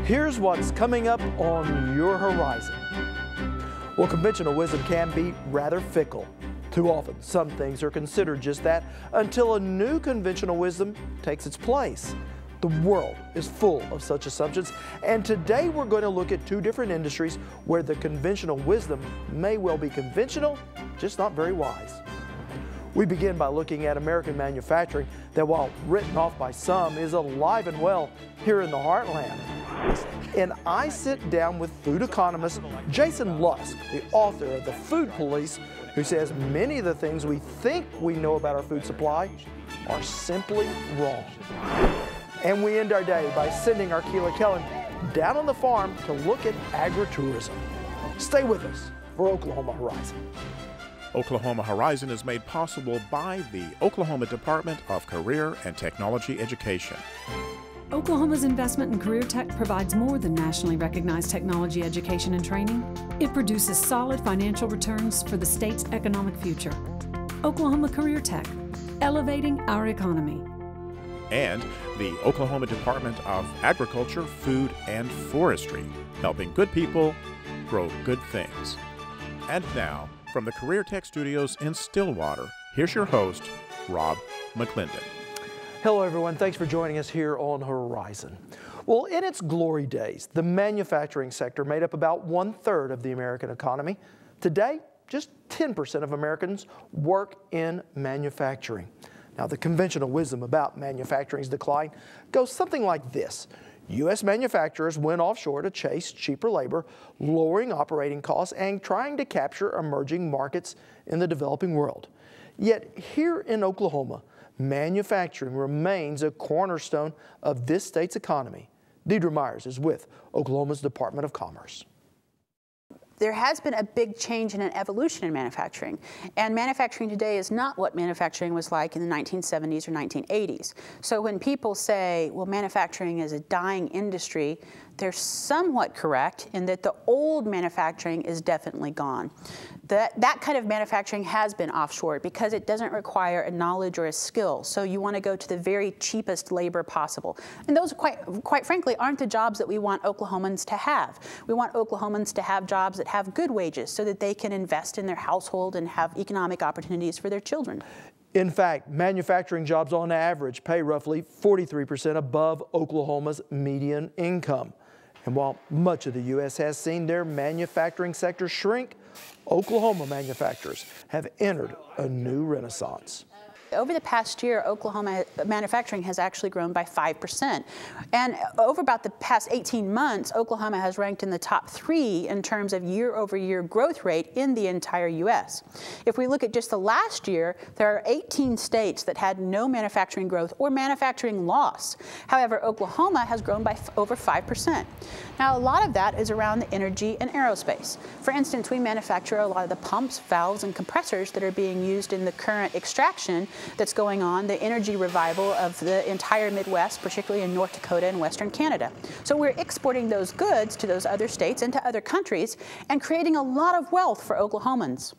Here's what's coming up on your horizon. Well, conventional wisdom can be rather fickle. Too often, some things are considered just that until a new conventional wisdom takes its place. The world is full of such assumptions, and today we're going to look at two different industries where the conventional wisdom may well be conventional, just not very wise. We begin by looking at American manufacturing that, while written off by some, is alive and well here in the heartland. And I sit down with food economist Jason Lusk, the author of The Food Police, who says many of the things we think we know about our food supply are simply wrong. And we end our day by sending our Keela Kellen down on the farm to look at agritourism. Stay with us for Oklahoma Horizon. Oklahoma Horizon is made possible by the Oklahoma Department of Career and Technology Education. Oklahoma's investment in career tech provides more than nationally recognized technology education and training. It produces solid financial returns for the state's economic future. Oklahoma Career Tech, elevating our economy. And the Oklahoma Department of Agriculture, Food, and Forestry, helping good people grow good things. And now, from the Career Tech Studios in Stillwater, here's your host, Rob McClendon. Hello everyone, thanks for joining us here on Horizon. Well, in its glory days, the manufacturing sector made up about 1/3 of the American economy. Today, just 10% of Americans work in manufacturing. Now, the conventional wisdom about manufacturing's decline goes something like this. U.S. manufacturers went offshore to chase cheaper labor, lowering operating costs and trying to capture emerging markets in the developing world. Yet here in Oklahoma, manufacturing remains a cornerstone of this state's economy. Deidre Myers is with Oklahoma's Department of Commerce. There has been a big change and an evolution in manufacturing. And manufacturing today is not what manufacturing was like in the 1970s or 1980s. So when people say, well, manufacturing is a dying industry, they're somewhat correct in that the old manufacturing is definitely gone. That kind of manufacturing has been offshored because it doesn't require a knowledge or a skill. So you want to go to the very cheapest labor possible. And those, quite frankly, aren't the jobs that we want Oklahomans to have. We want Oklahomans to have jobs that have good wages so that they can invest in their household and have economic opportunities for their children. In fact, manufacturing jobs on average pay roughly 43% above Oklahoma's median income. And while much of the U.S. has seen their manufacturing sector shrink, Oklahoma manufacturers have entered a new renaissance. Over the past year, Oklahoma manufacturing has actually grown by 5%. And over about the past 18 months, Oklahoma has ranked in the top 3 in terms of year-over-year growth rate in the entire U.S. If we look at just the last year, there are 18 states that had no manufacturing growth or manufacturing loss. However, Oklahoma has grown by over 5%. Now, a lot of that is around the energy and aerospace. For instance, we manufacture a lot of the pumps, valves, and compressors that are being used in the current extraction that's going on, the energy revival of the entire Midwest, particularly in North Dakota and Western Canada. So we're exporting those goods to those other states and to other countries and creating a lot of wealth for Oklahomans.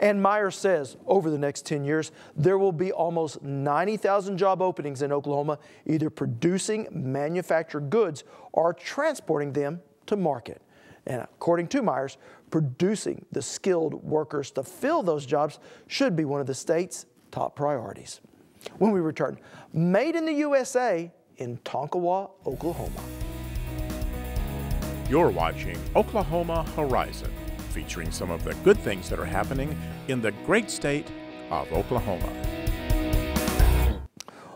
And Myers says over the next 10 years, there will be almost 90,000 job openings in Oklahoma, either producing manufactured goods or transporting them to market. And according to Myers, producing the skilled workers to fill those jobs should be one of the state's top priorities. When we return, made in the USA in Tonkawa, Oklahoma. You're watching Oklahoma Horizon, featuring some of the good things that are happening in the great state of Oklahoma.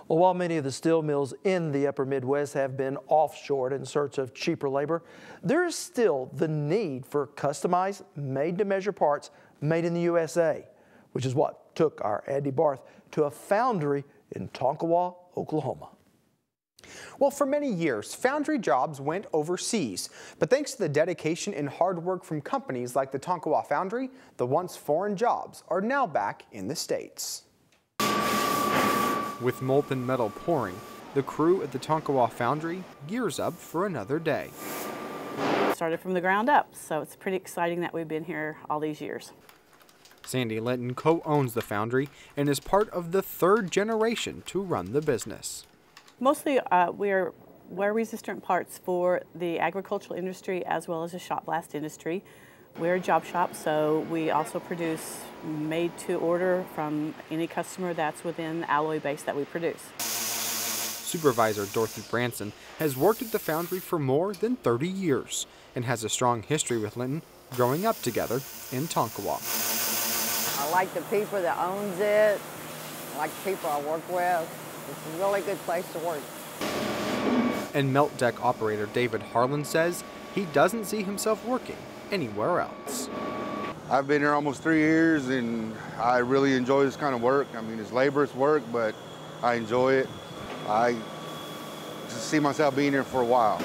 Well, while many of the steel mills in the upper Midwest have been offshored in search of cheaper labor, there is still the need for customized, made-to-measure parts made in the USA, which is what took our Andy Barth to a foundry in Tonkawa, Oklahoma. Well, for many years, foundry jobs went overseas, but thanks to the dedication and hard work from companies like the Tonkawa Foundry, the once foreign jobs are now back in the States. With molten metal pouring, the crew at the Tonkawa Foundry gears up for another day. Started from the ground up, so it's pretty exciting that we've been here all these years. Sandy Linton co-owns the foundry and is part of the 3rd generation to run the business. Mostly we're wear-resistant parts for the agricultural industry as well as the shot blast industry. We're a job shop, so we also produce made-to-order from any customer that's within the alloy base that we produce. Supervisor Dorothy Branson has worked at the foundry for more than 30 years and has a strong history with Linton, growing up together in Tonkawa. I like the people that owns it. I like the people I work with. It's a really good place to work. And melt deck operator David Harlan says he doesn't see himself working anywhere else. I've been here almost 3 years and I really enjoy this kind of work. I mean, it's laborious work, but I enjoy it. I just see myself being here for a while.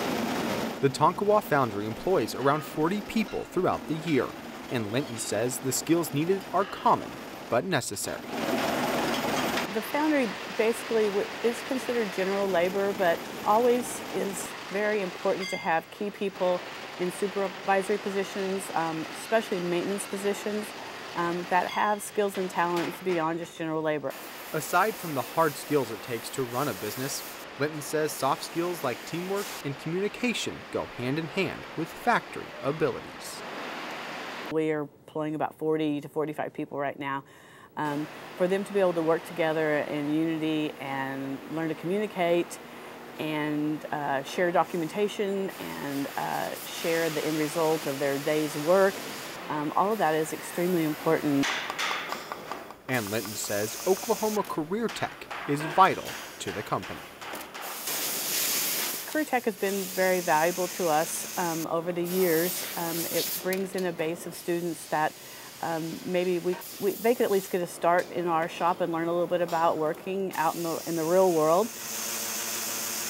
The Tonkawa foundry employs around 40 people throughout the year, and Linton says the skills needed are common but necessary. The foundry basically is considered general labor, but always is very important to have key people in supervisory positions, especially maintenance positions, that have skills and talents beyond just general labor. Aside from the hard skills it takes to run a business, Linton says soft skills like teamwork and communication go hand in hand with factory abilities. We are employing about 40 to 45 people right now. For them to be able to work together in unity and learn to communicate and share documentation and share the end result of their day's work, all of that is extremely important. And Linton says Oklahoma Career Tech is vital to the company. Career Tech has been very valuable to us over the years. It brings in a base of students that maybe they could at least get a start in our shop and learn a little bit about working out in the real world.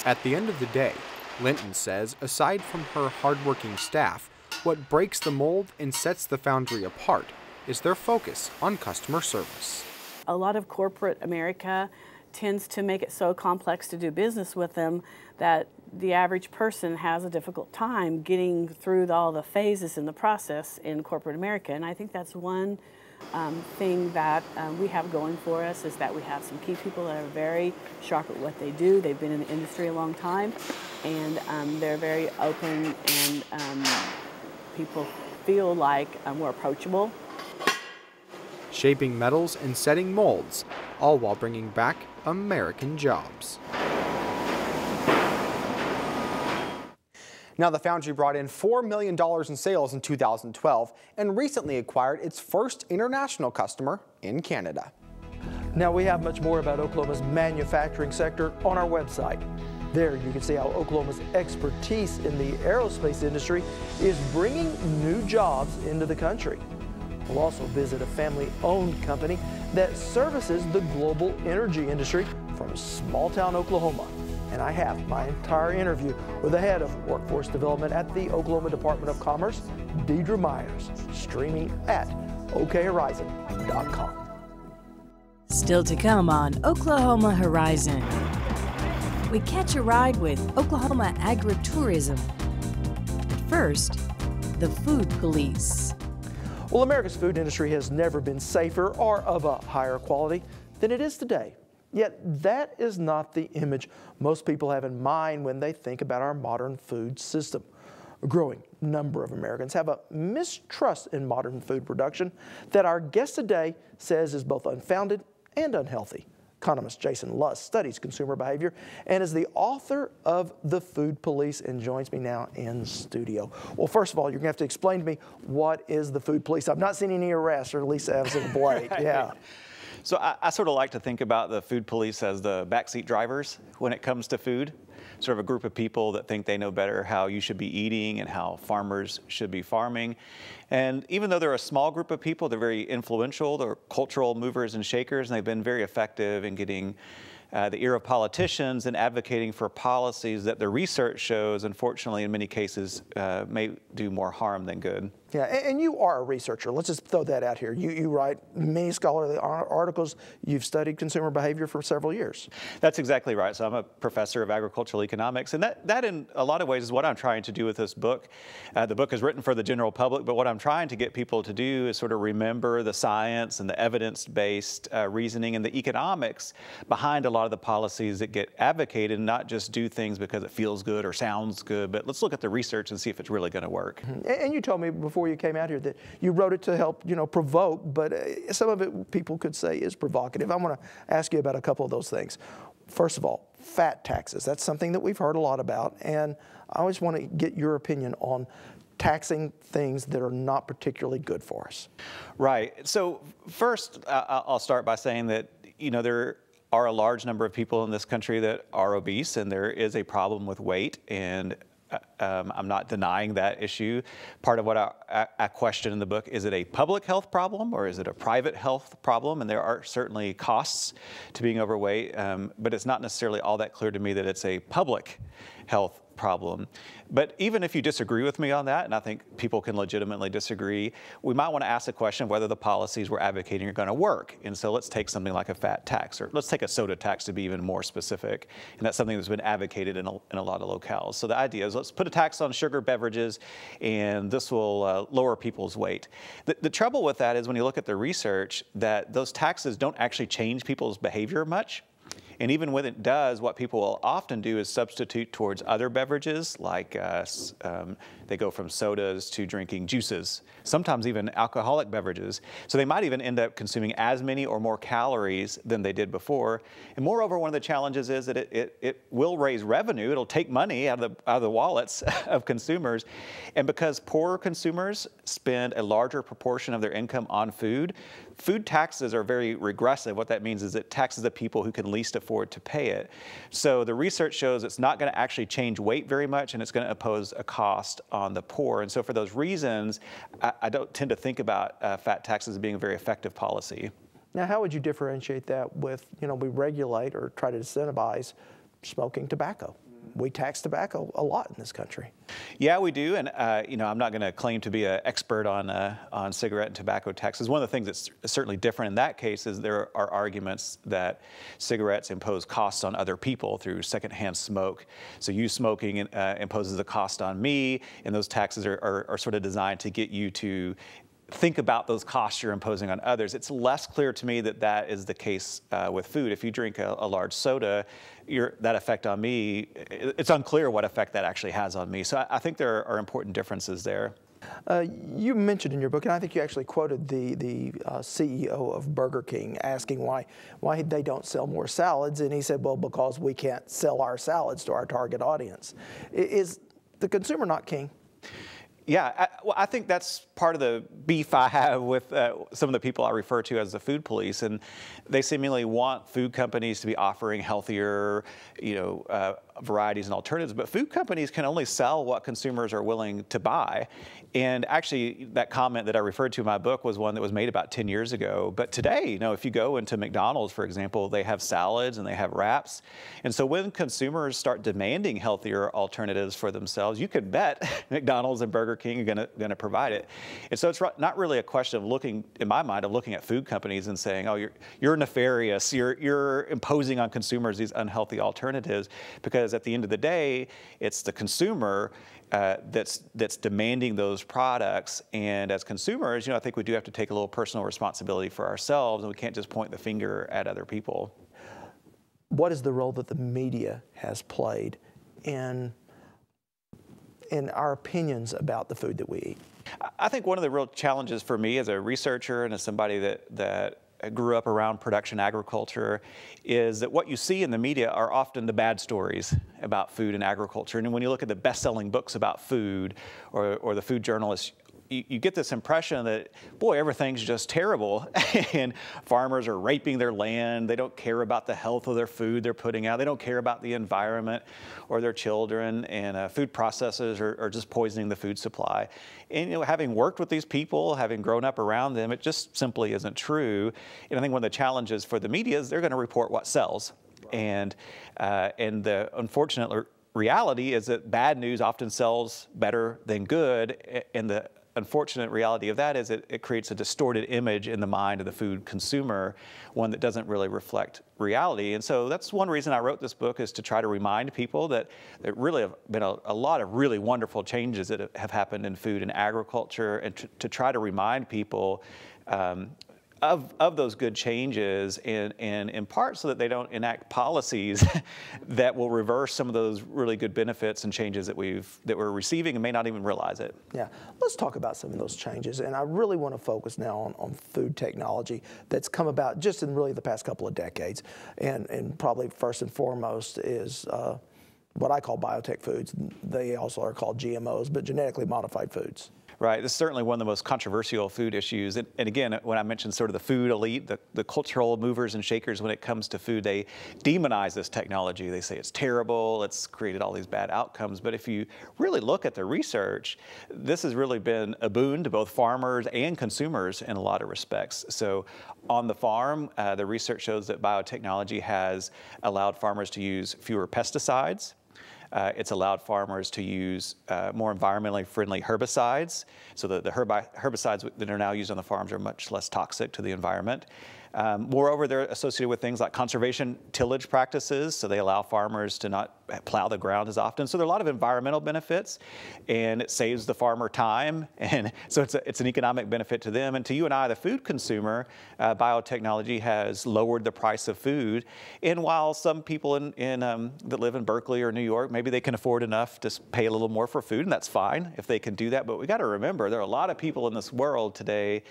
At the end of the day, Linton says aside from her hardworking staff, what breaks the mold and sets the foundry apart is their focus on customer service. A lot of corporate America tends to make it so complex to do business with them that the average person has a difficult time getting through all the phases in the process in corporate America. And I think that's one thing that we have going for us, is that we have some key people that are very sharp at what they do. They've been in the industry a long time, and they're very open, and people feel like we're approachable. Shaping metals and setting molds, all while bringing back American jobs. Now, the foundry brought in $4 million in sales in 2012 and recently acquired its first international customer in Canada. Now, we have much more about Oklahoma's manufacturing sector on our website. There you can see how Oklahoma's expertise in the aerospace industry is bringing new jobs into the country. We'll also visit a family-owned company that services the global energy industry from small-town Oklahoma. And I have my entire interview with the head of workforce development at the Oklahoma Department of Commerce, Deidre Myers, streaming at okhorizon.com. Still to come on Oklahoma Horizon. We catch a ride with Oklahoma agritourism. But first, the food police. Well, America's food industry has never been safer or of a higher quality than it is today. Yet that is not the image most people have in mind when they think about our modern food system. A growing number of Americans have a mistrust in modern food production that our guest today says is both unfounded and unhealthy. Economist Jason Luss studies consumer behavior and is the author of The Food Police and joins me now in studio. Well, first of all, you're going to have to explain to me, what is the Food Police? I've not seen any arrests, or at least as of late. Yeah. So I sort of like to think about the food police as the backseat drivers when it comes to food. Sort of a group of people that think they know better how you should be eating and how farmers should be farming. And even though they're a small group of people, they're very influential. They're cultural movers and shakers, and they've been very effective in getting the ear of politicians and advocating for policies that the research shows, unfortunately, in many cases, may do more harm than good. Yeah, and you are a researcher. Let's just throw that out here. You write many scholarly articles. You've studied consumer behavior for several years. That's exactly right. So I'm a professor of agricultural social economics. And that in a lot of ways is what I'm trying to do with this book. The book is written for the general public, but what I'm trying to get people to do is sort of remember the science and the evidence-based reasoning and the economics behind a lot of the policies that get advocated, and not just do things because it feels good or sounds good, but let's look at the research and see if it's really going to work. And you told me before you came out here that you wrote it to help, provoke, but some of it people could say is provocative. I want to ask you about a couple of those things. First of all, fat taxes. That's something that we've heard a lot about, and I always want to get your opinion on taxing things that are not particularly good for us. Right. So first, I'll start by saying that, there are a large number of people in this country that are obese, and there is a problem with weight, and I'm not denying that issue. Part of what I question in the book, is it a public health problem or is it a private health problem? And there are certainly costs to being overweight, but it's not necessarily all that clear to me that it's a public health problem. But even if you disagree with me on that, and I think people can legitimately disagree, we might want to ask the question of whether the policies we're advocating are going to work. And so let's take something like a fat tax, or let's take a soda tax to be even more specific. And that's something that's been advocated in a lot of locales. So the idea is, let's put a tax on sugar beverages, and this will lower people's weight. The trouble with that is, when you look at the research, that those taxes don't actually change people's behavior much. And even when it does, what people will often do is substitute towards other beverages, like they go from sodas to drinking juices, sometimes even alcoholic beverages. So they might even end up consuming as many or more calories than they did before. And moreover, one of the challenges is that it will raise revenue. It'll take money out of the wallets of consumers. And because poorer consumers spend a larger proportion of their income on food, food taxes are very regressive. What that means is it taxes the people who can least afford to pay it. So the research shows it's not going to actually change weight very much, and it's going to impose a cost on the poor. And so for those reasons, I don't tend to think about fat taxes as being a very effective policy. Now, how would you differentiate that with, we regulate or try to incentivize smoking tobacco? We tax tobacco a lot in this country. Yeah, we do, and I'm not going to claim to be an expert on cigarette and tobacco taxes. One of the things that's certainly different in that case is there are arguments that cigarettes impose costs on other people through secondhand smoke. So you smoking imposes a cost on me, and those taxes are sort of designed to get you to think about those costs you're imposing on others. It's less clear to me that that is the case with food. If you drink a large soda, that effect on me, it's unclear what effect that actually has on me. So I think there are important differences there. You mentioned in your book, and I think you actually quoted the CEO of Burger King asking why they don't sell more salads, and he said, well, because we can't sell our salads to our target audience. Is the consumer not king? Yeah, I think that's part of the beef I have with some of the people I refer to as the food police, and they seemingly want food companies to be offering healthier, varieties and alternatives, but food companies can only sell what consumers are willing to buy. And actually, that comment that I referred to in my book was one that was made about 10 years ago. But today, if you go into McDonald's, for example, they have salads and they have wraps. And so when consumers start demanding healthier alternatives for themselves, you could bet McDonald's and Burger King are going to provide it. And so it's not really a question of looking, in my mind, of looking at food companies and saying, oh, you're nefarious, you're imposing on consumers these unhealthy alternatives, because at the end of the day, it's the consumer that's demanding those products. And as consumers, I think we do have to take a little personal responsibility for ourselves, and we can't just point the finger at other people. What is the role that the media has played in our opinions about the food that we eat? I think one of the real challenges for me as a researcher and as somebody that grew up around production agriculture is that what you see in the media are often the bad stories about food and agriculture. And when you look at the best-selling books about food or the food journalists, you get this impression that, boy, everything's just terrible and farmers are raping their land. They don't care about the health of their food they're putting out. They don't care about the environment or their children, and food processors are just poisoning the food supply. And having worked with these people, having grown up around them, it just simply isn't true. And I think one of the challenges for the media is they're going to report what sells. And the unfortunate reality is that bad news often sells better than good, and the unfortunate reality of that is it creates a distorted image in the mind of the food consumer, one that doesn't really reflect reality. And so that's one reason I wrote this book, is to try to remind people that there really have been a lot of really wonderful changes that have happened in food and agriculture, and to try to remind people of those good changes, and in part so that they don't enact policies that will reverse some of those really good benefits and changes that we're receiving and may not even realize it. Yeah, let's talk about some of those changes. And I really want to focus now on food technology that's come about just in really the past couple of decades. And probably first and foremost is what I call biotech foods. They also are called GMOs, but genetically modified foods. Right, this is certainly one of the most controversial food issues. And again, when I mentioned sort of the food elite, the cultural movers and shakers when it comes to food, they demonize this technology. They say it's terrible, it's created all these bad outcomes. But if you really look at the research, this has really been a boon to both farmers and consumers in a lot of respects. So on the farm, the research shows that biotechnology has allowed farmers to use fewer pesticides. It's allowed farmers to use more environmentally friendly herbicides, so that the herbicides that are now used on the farms are much less toxic to the environment. Moreover, they're associated with things like conservation tillage practices, so they allow farmers to not plow the ground as often. So there are a lot of environmental benefits, and it saves the farmer time, and so it's an economic benefit to them. And to you and I, the food consumer, biotechnology has lowered the price of food. And while some people that live in Berkeley or New York, maybe they can afford enough to pay a little more for food, and that's fine if they can do that. But we got to remember, there are a lot of people in this world today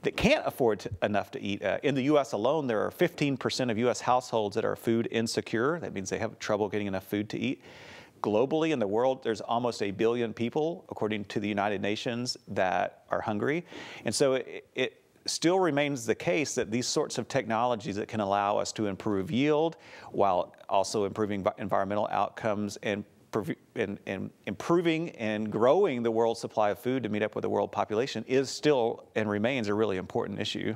that can't afford enough to eat. In the U.S. alone, there are 15% of U.S. households that are food insecure. That means they have trouble getting enough food to eat. Globally in the world, there's almost 1 billion people, according to the United Nations, that are hungry. And so it still remains the case that these sorts of technologies that can allow us to improve yield while also improving environmental outcomes and improving and growing the world supply of food to meet up with the world population is still and remains a really important issue.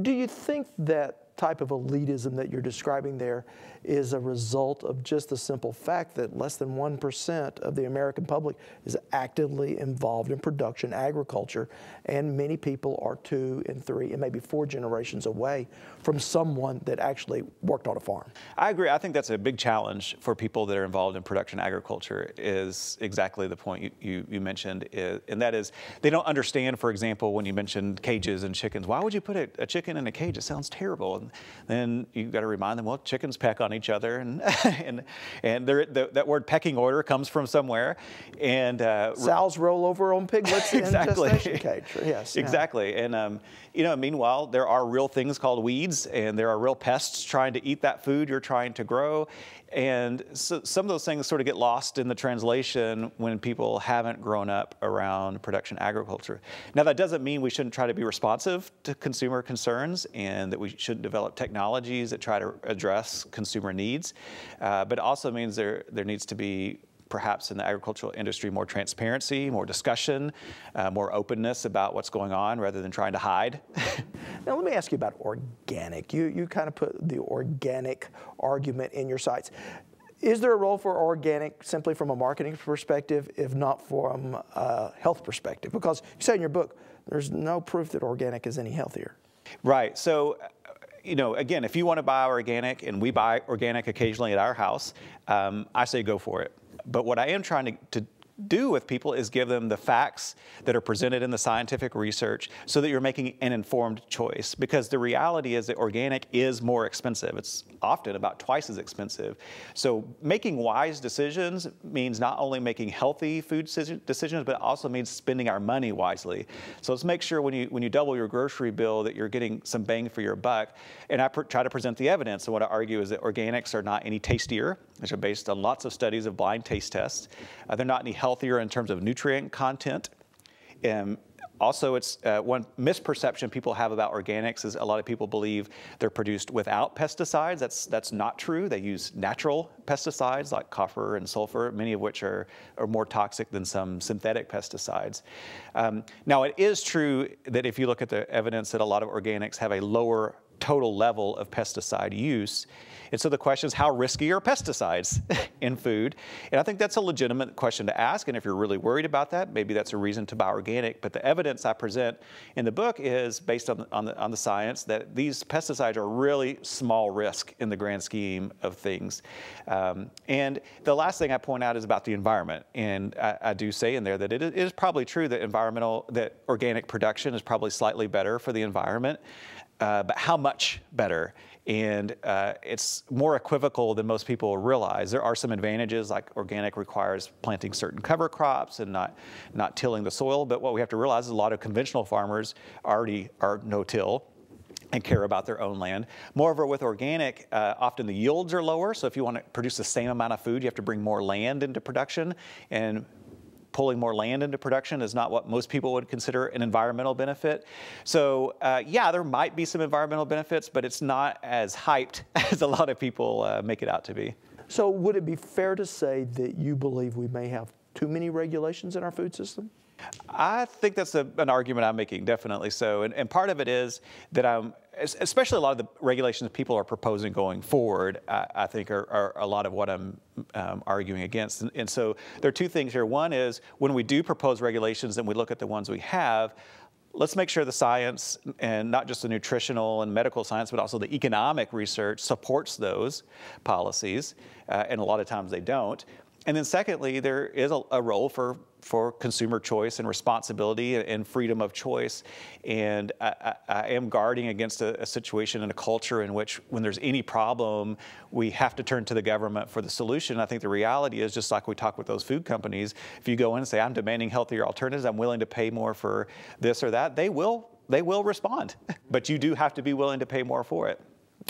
Do you think that type of elitism that you're describing there is a result of just the simple fact that less than 1% of the American public is actively involved in production agriculture, and many people are 2 and 3 and maybe 4 generations away from someone that actually worked on a farm? I agree. I think that's a big challenge for people that are involved in production agriculture, is exactly the point you mentioned, and that is they don't understand, for example, when you mentioned cages and chickens, why would you put a chicken in a cage? It sounds terrible. And then you've got to remind them, well, chickens peck on each other, and that word pecking order comes from somewhere. And sows roll over on piglets exactly. in a gestation cage. Yes, exactly. And meanwhile, there are real things called weeds, and there are real pests trying to eat that food you're trying to grow. And so some of those things sort of get lost in the translation when people haven't grown up around production agriculture. Now, that doesn't mean we shouldn't try to be responsive to consumer concerns and that we shouldn't develop technologies that try to address consumer needs. But it also means there needs to be, perhaps in the agricultural industry, more transparency, more discussion, more openness about what's going on rather than trying to hide. Now let me ask you about organic. You kind of put the organic argument in your sights. Is there a role for organic simply from a marketing perspective, if not from a health perspective? Because you say in your book, there's no proof that organic is any healthier. Right. So, again, if you want to buy organic, and we buy organic occasionally at our house, I say go for it. But what I am trying to do with people is give them the facts that are presented in the scientific research so that you're making an informed choice. Because the reality is that organic is more expensive. It's often about twice as expensive. So making wise decisions means not only making healthy food decisions, but it also means spending our money wisely. So let's make sure when you double your grocery bill that you're getting some bang for your buck. And I try to present the evidence. And what I argue is that organics are not any tastier, which are based on lots of studies of blind taste tests. They're not any healthier in terms of nutrient content. Also, it's one misperception people have about organics is a lot of people believe they're produced without pesticides. That's not true. They use natural pesticides like copper and sulfur, many of which are more toxic than some synthetic pesticides. Now, it is true that if you look at the evidence that a lot of organics have a lower total level of pesticide use. And so the question is, how risky are pesticides in food? And I think that's a legitimate question to ask. And if you're really worried about that, maybe that's a reason to buy organic. But the evidence I present in the book is based on the science that these pesticides are really small risk in the grand scheme of things. And the last thing I point out is about the environment. And I do say in there that it is probably true that organic production is probably slightly better for the environment. But how much better? And it's more equivocal than most people realize. There are some advantages, like organic requires planting certain cover crops and not tilling the soil. But what we have to realize is a lot of conventional farmers already are no-till and care about their own land. Moreover, with organic, often the yields are lower. So if you want to produce the same amount of food, you have to bring more land into production. And pulling more land into production is not what most people would consider an environmental benefit. So yeah, there might be some environmental benefits, but it's not as hyped as a lot of people make it out to be. So would it be fair to say that you believe we may have too many regulations in our food system? I think that's an argument I'm making, definitely so. And part of it is that especially a lot of the regulations people are proposing going forward, I think are a lot of what I'm arguing against. And so there are two things here. One is when we do propose regulations and we look at the ones we have, let's make sure the science, and not just the nutritional and medical science, but also the economic research supports those policies. And a lot of times they don't. And then secondly, there is a role for consumer choice and responsibility and freedom of choice. And I am guarding against a situation and a culture in which when there's any problem, we have to turn to the government for the solution. I think the reality is, just like we talk with those food companies, if you go in and say, I'm demanding healthier alternatives, I'm willing to pay more for this or that, they will respond. But you do have to be willing to pay more for it.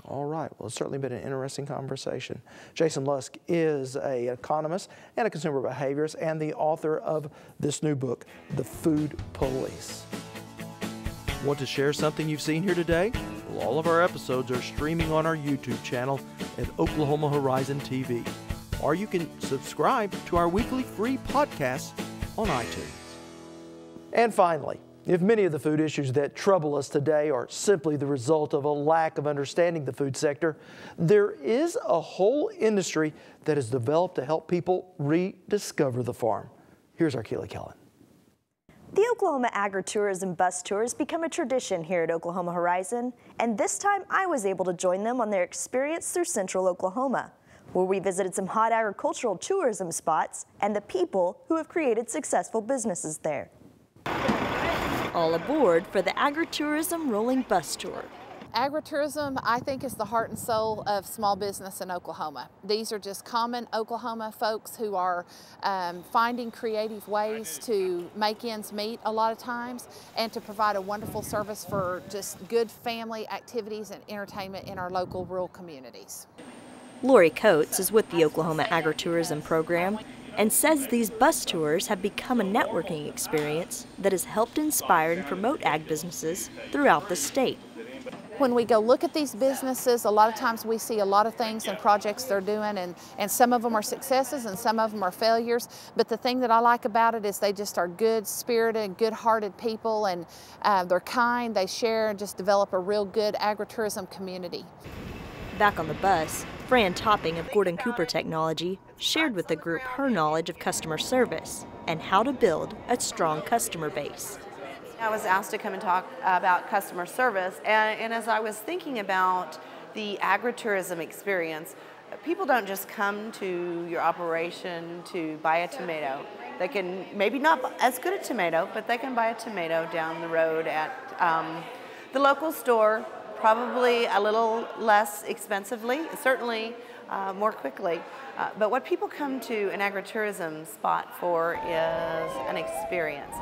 All right. Well, it's certainly been an interesting conversation. Jason Lusk is an economist and a consumer behaviorist and the author of this new book, The Food Police. Want to share something you've seen here today? Well, all of our episodes are streaming on our YouTube channel at Oklahoma Horizon TV. Or you can subscribe to our weekly free podcasts on iTunes. And finally, if many of the food issues that trouble us today are simply the result of a lack of understanding the food sector, there is a whole industry that has developed to help people rediscover the farm. Here's our Keely Kellen. The Oklahoma agritourism bus tours become a tradition here at Oklahoma Horizon, and this time I was able to join them on their experience through central Oklahoma, where we visited some hot agricultural tourism spots and the people who have created successful businesses there. All aboard for the agritourism rolling bus tour. Agritourism, I think, is the heart and soul of small business in Oklahoma. These are just common Oklahoma folks who are finding creative ways to make ends meet a lot of times and to provide a wonderful service for just good family activities and entertainment in our local rural communities. Lori Coates is with the Oklahoma Agritourism Program and says these bus tours have become a networking experience that has helped inspire and promote ag businesses throughout the state. When we go look at these businesses, a lot of times we see a lot of things and projects they're doing, and some of them are successes and some of them are failures. But the thing that I like about it is they just are good-spirited, good-hearted people, and they're kind, they share, and just develop a real good agritourism community. Back on the bus, Fran Topping of Gordon Cooper Technology shared with the group her knowledge of customer service and how to build a strong customer base. I was asked to come and talk about customer service, and as I was thinking about the agritourism experience, people don't just come to your operation to buy a tomato. They can, maybe not as good a tomato, but they can buy a tomato down the road at the local store, probably a little less expensively, certainly more quickly. But what people come to an agritourism spot for is an experience.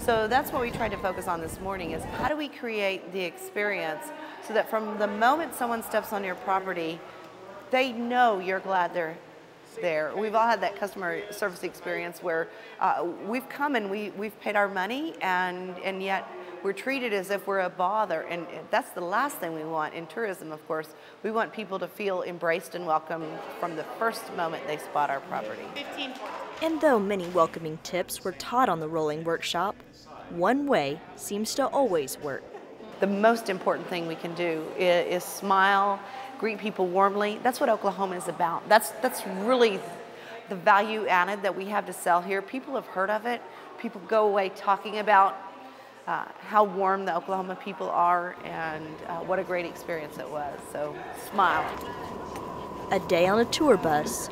So that's what we tried to focus on this morning, is how do we create the experience so that from the moment someone steps on your property, they know you're glad they're there. We've all had that customer service experience where we've come and we've paid our money, and yet we're treated as if we're a bother, and that's the last thing we want in tourism, of course. We want people to feel embraced and welcome from the first moment they spot our property. And though many welcoming tips were taught on the rolling workshop, one way seems to always work. the most important thing we can do is smile, greet people warmly. That's what Oklahoma is about. That's really the value added that we have to sell here. People have heard of it. People go away talking about how warm the Oklahoma people are and what a great experience it was. So smile. A day on a tour bus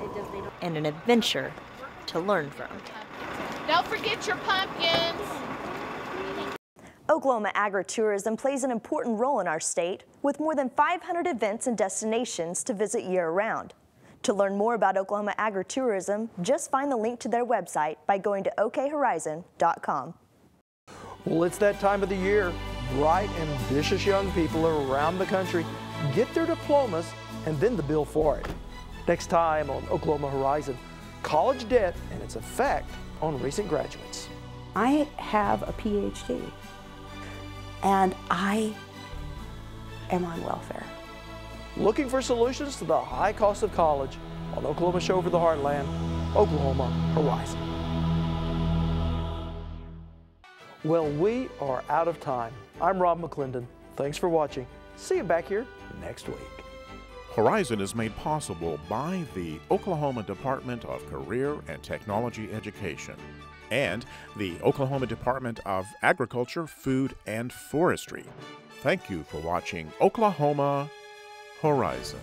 and an adventure to learn from. Don't forget your pumpkins. Oklahoma agritourism plays an important role in our state with more than 500 events and destinations to visit year-round. To learn more about Oklahoma agritourism, just find the link to their website by going to okhorizon.com. Well, it's that time of the year. Bright, ambitious young people around the country get their diplomas and then the bill for it. Next time on Oklahoma Horizon, college debt and its effect on recent graduates. I have a PhD and I am on welfare. Looking for solutions to the high cost of college on Oklahoma Show for the Heartland, Oklahoma Horizon. Well, we are out of time. I'm Rob McClendon. Thanks for watching. See you back here next week. Horizon is made possible by the Oklahoma Department of Career and Technology Education and the Oklahoma Department of Agriculture, Food, and Forestry. Thank you for watching Oklahoma Horizon.